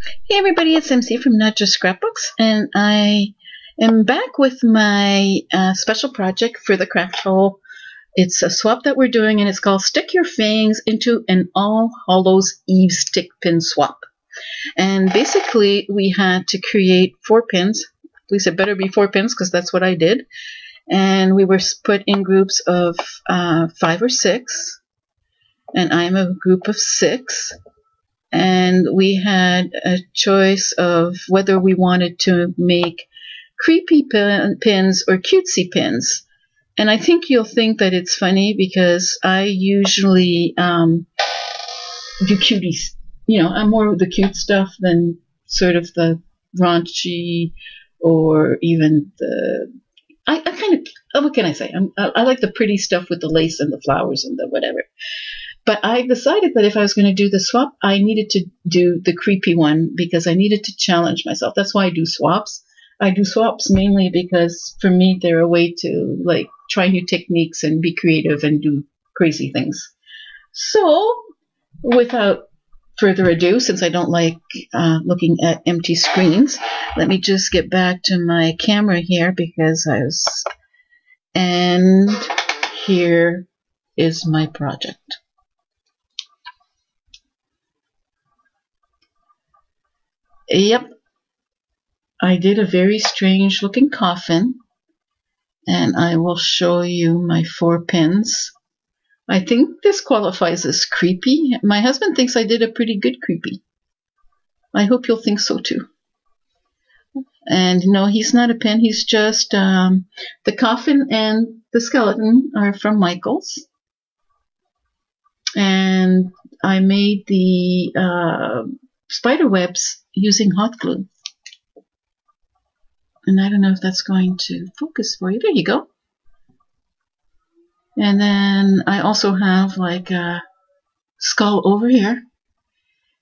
Hey everybody, it's MC from Not Just Scrapbooks, and I am back with my special project for the craft hole. It's a swap that we're doing, and it's called Stick Your Fangs into an All Hallows Eve Stick Pin Swap. And basically, we had to create 4 pins. At least it better be 4 pins, because that's what I did. And we were put in groups of 5 or 6, and I'm a group of 6. And we had a choice of whether we wanted to make creepy pins or cutesy pins. And I think you'll think that it's funny because I usually do cuties. You know, I'm more of the cute stuff than sort of the raunchy or even the... I kind of, what can I say? I like the pretty stuff with the lace and the flowers and the whatever. But I decided that if I was going to do the swap, I needed to do the creepy one because I needed to challenge myself. That's why I do swaps. I do swaps mainly because for me they're a way to like try new techniques and be creative and do crazy things. So without further ado, since I don't like looking at empty screens, let me just get back to my camera here because I was... And here is my project. Yep, I did a very strange looking coffin, and I will show you my 4 pins. I think this qualifies as creepy. My husband thinks I did a pretty good creepy. I hope you'll think so too. And no, he's not a pin, he's just the coffin and the skeleton are from Michael's. And I made the spider webs using hot glue. And I don't know if that's going to focus for you. There you go. And then I also have like a skull over here.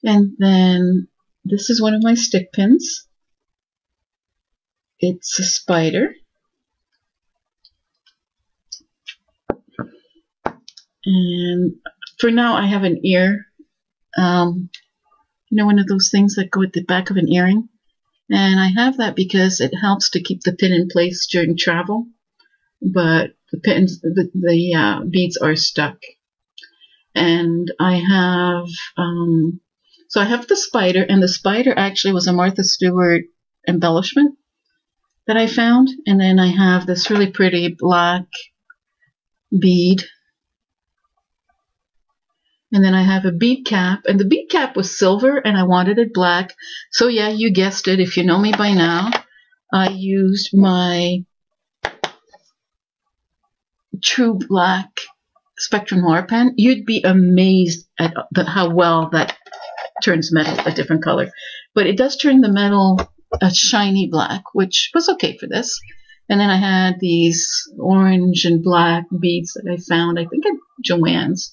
And then this is one of my stick pins. It's a spider. And for now I have an ear. You know, one of those things that go at the back of an earring. And I have that because it helps to keep the pin in place during travel. But the pins, the beads are stuck. And I have, so I have the spider, and the spider actually was a Martha Stewart embellishment that I found. And then I have this really pretty black bead. And then I have a bead cap, and the bead cap was silver, and I wanted it black. So yeah, you guessed it. If you know me by now, I used my True Black Spectrum Noir pen. You'd be amazed at how well that turns metal a different color. But it does turn the metal a shiny black, which was okay for this. And then I had these orange and black beads that I found, I think at Joann's.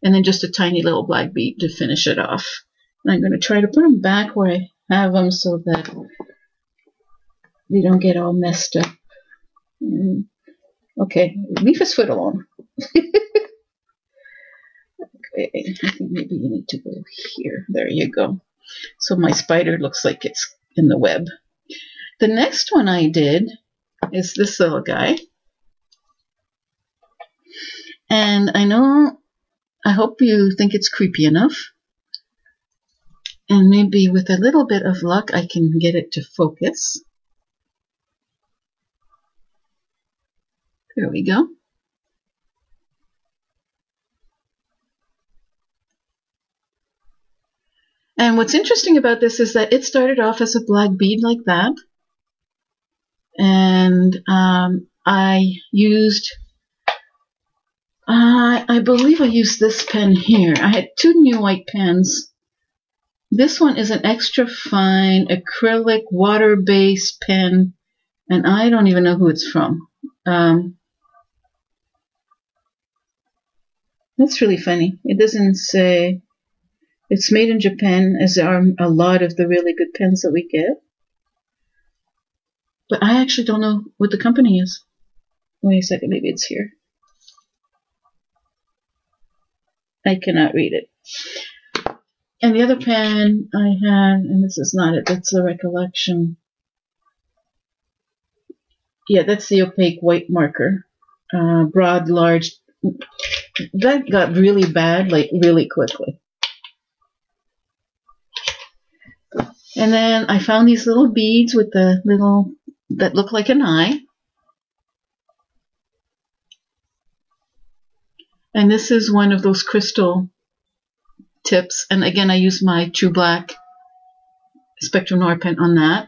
And then just a tiny little black bead to finish it off. And I'm going to try to put them back where I have them so that they don't get all messed up. Okay, leave his foot alone. Okay, I think maybe you need to go here. There you go. So my spider looks like it's in the web. The next one I did is this little guy. And I hope you think it's creepy enough. And maybe with a little bit of luck, I can get it to focus. There we go. And what's interesting about this is that it started off as a black bead like that. And I used... I believe I used this pen here. I had 2 new white pens. This one is an extra fine acrylic water-based pen, and I don't even know who it's from. That's really funny. It doesn't say it's made in Japan, as there are a lot of the really good pens that we get. But I actually don't know what the company is. Wait a second, maybe it's here. I cannot read it. And the other pen I had, and this is not it, that's a recollection. Yeah, that's the opaque white marker. Broad, large. That got really bad, like really quickly. And then I found these little beads with the little, that look like an eye. And this is one of those crystal tips. And again, I use my True Black Spectrum Noir pen on that.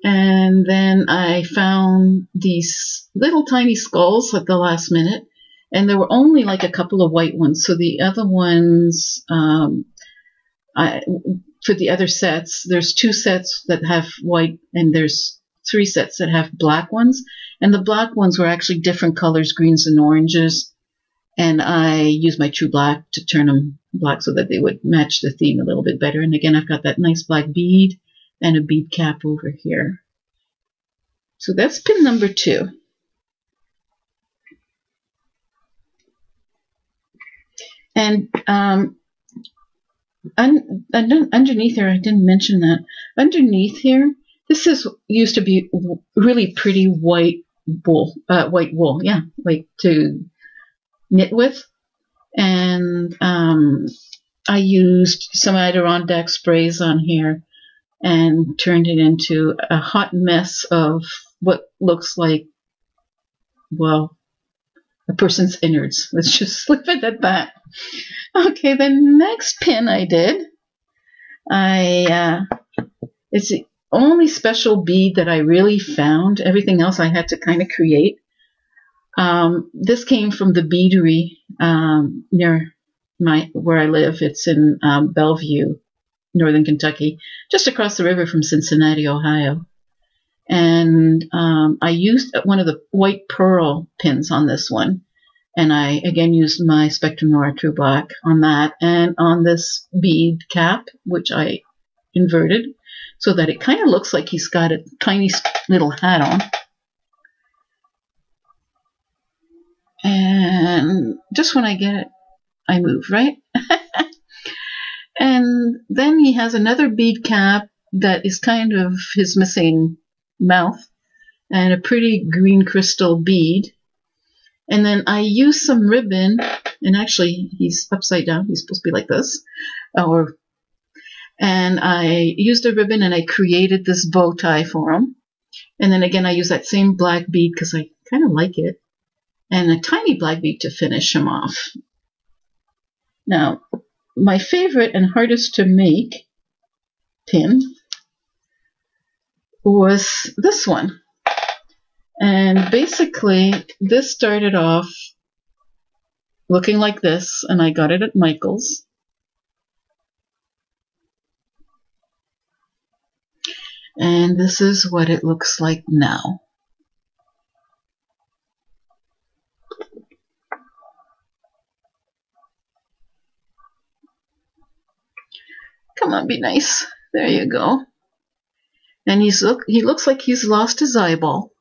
And then I found these little tiny skulls at the last minute. And there were only like a couple of white ones. So the other ones, for the other sets, there's 2 sets that have white, and there's 3 sets that have black ones. And the black ones were actually different colors, greens and oranges. And I used my True Black to turn them black so that they would match the theme a little bit better. And again, I've got that nice black bead and a bead cap over here. So that's pin number 2. And underneath here, I didn't mention that. Underneath here, this used to be really pretty white wool, yeah, like to knit with. And I used some Adirondack sprays on here and turned it into a hot mess of what looks like, well, a person's innards. Let's just leave it at that. Okay, the next pin I did, it's the only special bead that I really found. Everything else I had to kind of create. This came from the beadery near where I live. It's in Bellevue, Northern Kentucky, just across the river from Cincinnati, Ohio. And I used one of the white pearl pins on this one. And I, again, used my Spectrum Noir True Black on that and on this bead cap, which I inverted so that it kind of looks like he's got a tiny little hat on. And just when I get it, I move, right? And then he has another bead cap that is kind of his missing mouth and a pretty green crystal bead. And then I use some ribbon, and actually he's upside down. He's supposed to be like this. And I used a ribbon and I created this bow tie for him. And then again, I use that same black bead because I kind of like it. And a tiny black bead to finish him off. Now, my favorite and hardest to make pin was this one. And basically, this started off looking like this, and I got it at Michael's. And this is what it looks like now. Come on, be nice. There you go. And he looks like he's lost his eyeball.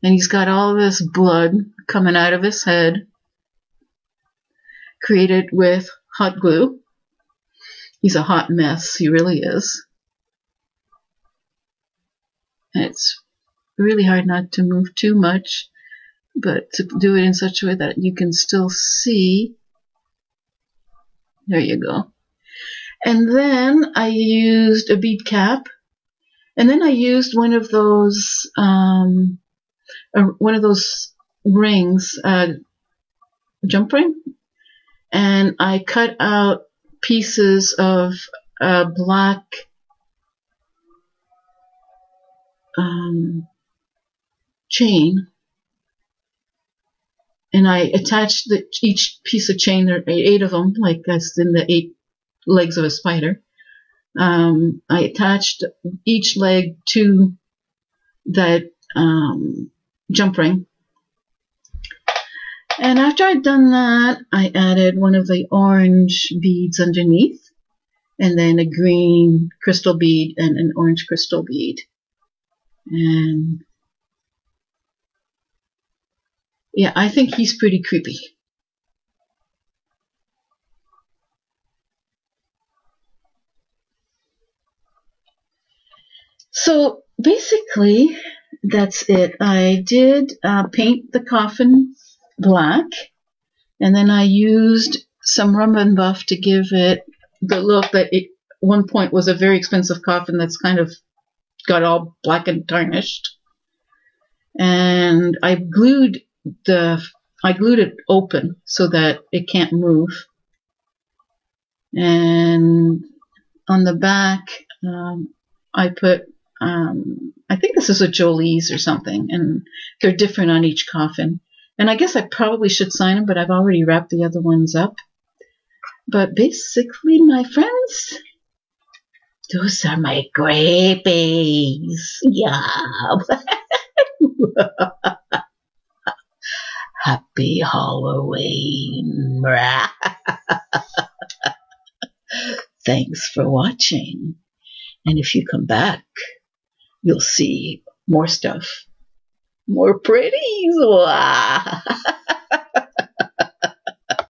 And he's got all this blood coming out of his head, created with hot glue. He's a hot mess, he really is. And it's really hard not to move too much, but to do it in such a way that you can still see. There you go. And then I used a bead cap, and then I used one of those rings, jump ring, and I cut out pieces of black chain, and I attached each piece of chain. There are 8 of them, like as in the 8 legs of a spider. I attached each leg to that jump ring. And after I'd done that, I added one of the orange beads underneath, and then a green crystal bead and an orange crystal bead. And yeah, I think he's pretty creepy. So basically, that's it. I did paint the coffin black, and then I used some rum and buff to give it the look that it one point was a very expensive coffin that's kind of got all black and tarnished. And I glued it open so that it can't move. And on the back, I put, I think this is a Jolie's or something, and they're different on each coffin. And I guess I probably should sign them, but I've already wrapped the other ones up. But basically, my friends, those are my grappies. Yeah. Happy Halloween. Thanks for watching. And if you come back, you'll see more stuff. More pretties.